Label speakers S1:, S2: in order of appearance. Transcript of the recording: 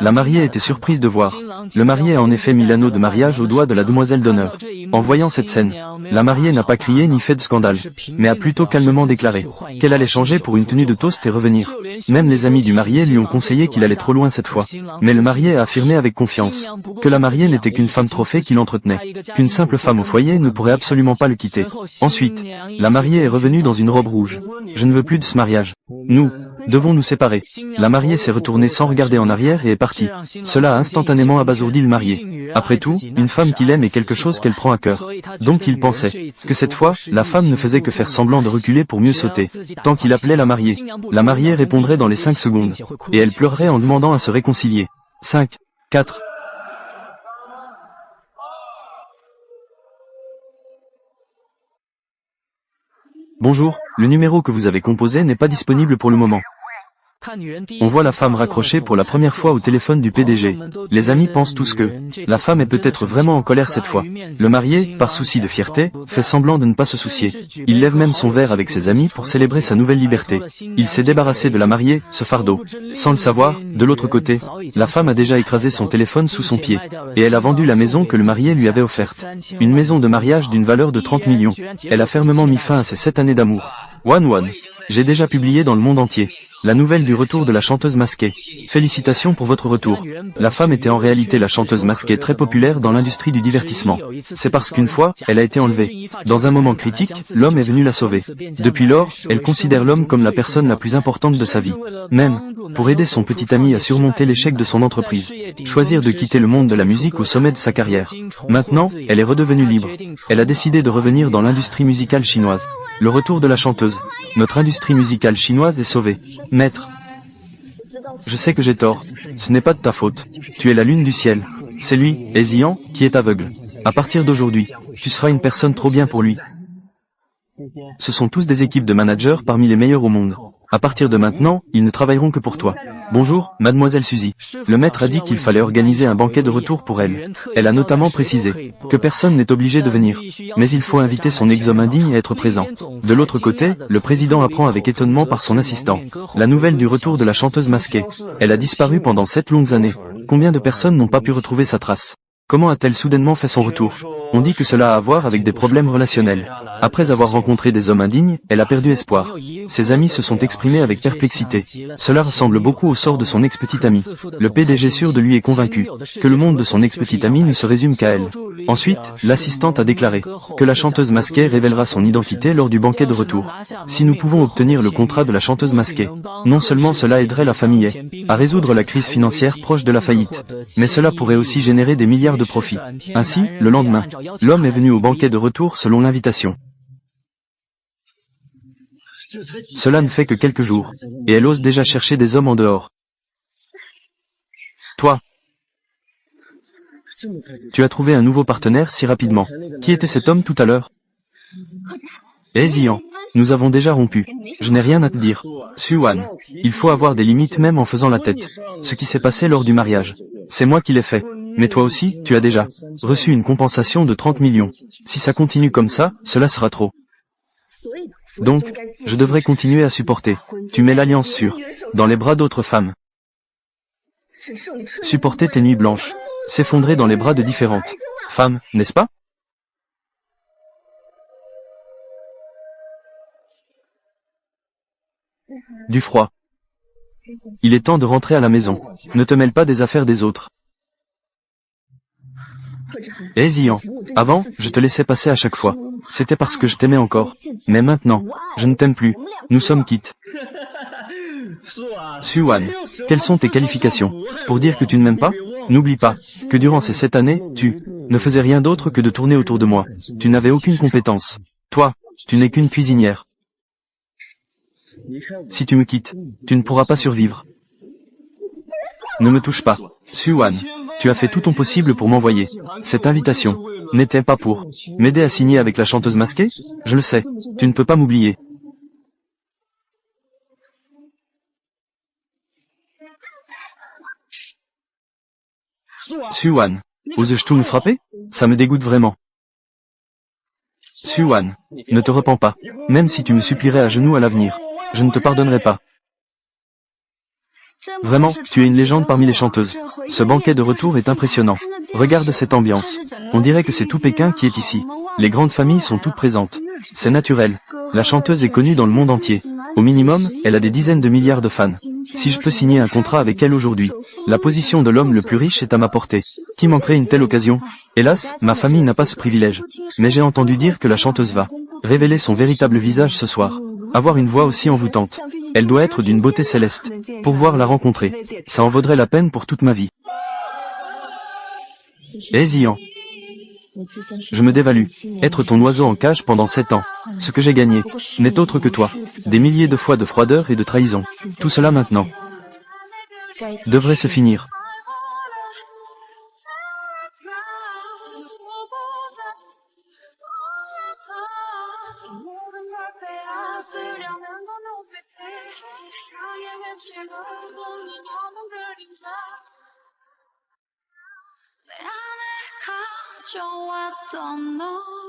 S1: La mariée était surprise de voir. Le marié a en effet mis l'anneau de mariage au doigt de la demoiselle d'honneur. En voyant cette scène, la mariée n'a pas crié ni fait de scandale, mais a plutôt calmement déclaré qu'elle allait changer pour une tenue de toast et revenir. Même les amis du marié lui ont conseillé qu'il allait trop loin cette fois. Mais le marié a affirmé avec confiance que la mariée n'était qu'une femme trophée qui l'entretenait, qu'une simple femme au foyer ne pourrait absolument pas le quitter. Ensuite, la mariée est revenue dans une robe rouge. Je ne veux plus de ce mariage. Nous devons nous séparer. La mariée s'est retournée sans regarder en arrière et est partie. Cela a instantanément abasourdi le marié. Après tout, une femme qu'il aime est quelque chose qu'elle prend à cœur. Donc il pensait que cette fois, la femme ne faisait que faire semblant de reculer pour mieux sauter. Tant qu'il appelait la mariée répondrait dans les 5 secondes. Et elle pleurerait en demandant à se réconcilier. 5, 4... Bonjour, le numéro que vous avez composé n'est pas disponible pour le moment. On voit la femme raccrocher pour la première fois au téléphone du PDG. Les amis pensent tous que la femme est peut-être vraiment en colère cette fois. Le marié, par souci de fierté, fait semblant de ne pas se soucier. Il lève même son verre avec ses amis pour célébrer sa nouvelle liberté. Il s'est débarrassé de la mariée, ce fardeau. Sans le savoir, de l'autre côté, la femme a déjà écrasé son téléphone sous son pied. Et elle a vendu la maison que le marié lui avait offerte. Une maison de mariage d'une valeur de 30 millions. Elle a fermement mis fin à ses 7 années d'amour. One. J'ai déjà publié dans le monde entier la nouvelle du retour de la chanteuse masquée. Félicitations pour votre retour. La femme était en réalité la chanteuse masquée très populaire dans l'industrie du divertissement. C'est parce qu'une fois, elle a été enlevée. Dans un moment critique, l'homme est venu la sauver. Depuis lors, elle considère l'homme comme la personne la plus importante de sa vie. Même, pour aider son petit ami à surmonter l'échec de son entreprise. Choisir de quitter le monde de la musique au sommet de sa carrière. Maintenant, elle est redevenue libre. Elle a décidé de revenir dans l'industrie musicale chinoise. Le retour de la chanteuse. Notre industrie musicale chinoise est sauvée. Maître, je sais que j'ai tort. Ce n'est pas de ta faute. Tu es la lune du ciel. C'est lui, Ezian, qui est aveugle. À partir d'aujourd'hui, tu seras une personne trop bien pour lui. Ce sont tous des équipes de managers parmi les meilleurs au monde. À partir de maintenant, ils ne travailleront que pour toi. Bonjour, mademoiselle Suzy. Le maître a dit qu'il fallait organiser un banquet de retour pour elle. Elle a notamment précisé que personne n'est obligé de venir. Mais il faut inviter son ex-homme indigne à être présent. De l'autre côté, le président apprend avec étonnement par son assistant la nouvelle du retour de la chanteuse masquée. Elle a disparu pendant 7 longues années. Combien de personnes n'ont pas pu retrouver sa trace? Comment a-t-elle soudainement fait son retour? On dit que cela a à voir avec des problèmes relationnels. Après avoir rencontré des hommes indignes, elle a perdu espoir. Ses amis se sont exprimés avec perplexité. Cela ressemble beaucoup au sort de son ex-petite amie. Le PDG sûr de lui est convaincu que le monde de son ex-petite amie ne se résume qu'à elle. Ensuite, l'assistante a déclaré que la chanteuse masquée révélera son identité lors du banquet de retour. Si nous pouvons obtenir le contrat de la chanteuse masquée, non seulement cela aiderait la famille à résoudre la crise financière proche de la faillite, mais cela pourrait aussi générer des milliards de profits. Ainsi, le lendemain, l'homme est venu au banquet de retour selon l'invitation. Cela ne fait que quelques jours, et elle ose déjà chercher des hommes en dehors. Toi, tu as trouvé un nouveau partenaire si rapidement. Qui était cet homme tout à l'heure? Zian, nous avons déjà rompu. Je n'ai rien à te dire. Suwan, il faut avoir des limites même en faisant la tête. Ce qui s'est passé lors du mariage, c'est moi qui l'ai fait. Mais toi aussi, tu as déjà reçu une compensation de 30 millions. Si ça continue comme ça, cela sera trop. Donc, je devrais continuer à supporter. Tu mets l'alliance sûre dans les bras d'autres femmes. Supporter tes nuits blanches. S'effondrer dans les bras de différentes femmes, n'est-ce pas? Du froid. Il est temps de rentrer à la maison. Ne te mêle pas des affaires des autres. Zian, avant, je te laissais passer à chaque fois. C'était parce que je t'aimais encore. Mais maintenant, je ne t'aime plus. Nous sommes quittes. Suwan, quelles sont tes qualifications pour dire que tu ne m'aimes pas? N'oublie pas que durant ces 7 années, tu ne faisais rien d'autre que de tourner autour de moi. Tu n'avais aucune compétence. Toi, tu n'es qu'une cuisinière. Si tu me quittes, tu ne pourras pas survivre. Ne me touche pas. Suwan, tu as fait tout ton possible pour m'envoyer cette invitation. N'était pas pour m'aider à signer avec la chanteuse masquée? Je le sais. Tu ne peux pas m'oublier. Suwan, oses-je tout me frapper? Ça me dégoûte vraiment. Suwan, ne te repens pas. Même si tu me supplierais à genoux à l'avenir, je ne te pardonnerai pas. Vraiment, tu es une légende parmi les chanteuses. Ce banquet de retour est impressionnant. Regarde cette ambiance. On dirait que c'est tout Pékin qui est ici. Les grandes familles sont toutes présentes. C'est naturel. La chanteuse est connue dans le monde entier. Au minimum, elle a des dizaines de milliards de fans. Si je peux signer un contrat avec elle aujourd'hui, la position de l'homme le plus riche est à ma portée. Qui manquerait une telle occasion? Hélas, ma famille n'a pas ce privilège. Mais j'ai entendu dire que la chanteuse va révéler son véritable visage ce soir. Avoir une voix aussi envoûtante. Elle doit être d'une beauté céleste. Pouvoir la rencontrer, ça en vaudrait la peine pour toute ma vie. Eh Zian, je me dévalue. Être ton oiseau en cage pendant 7 ans. Ce que j'ai gagné n'est autre que toi. Des milliers de fois de froideur et de trahison. Tout cela maintenant devrait se finir.
S2: 내 안에 가져왔던 너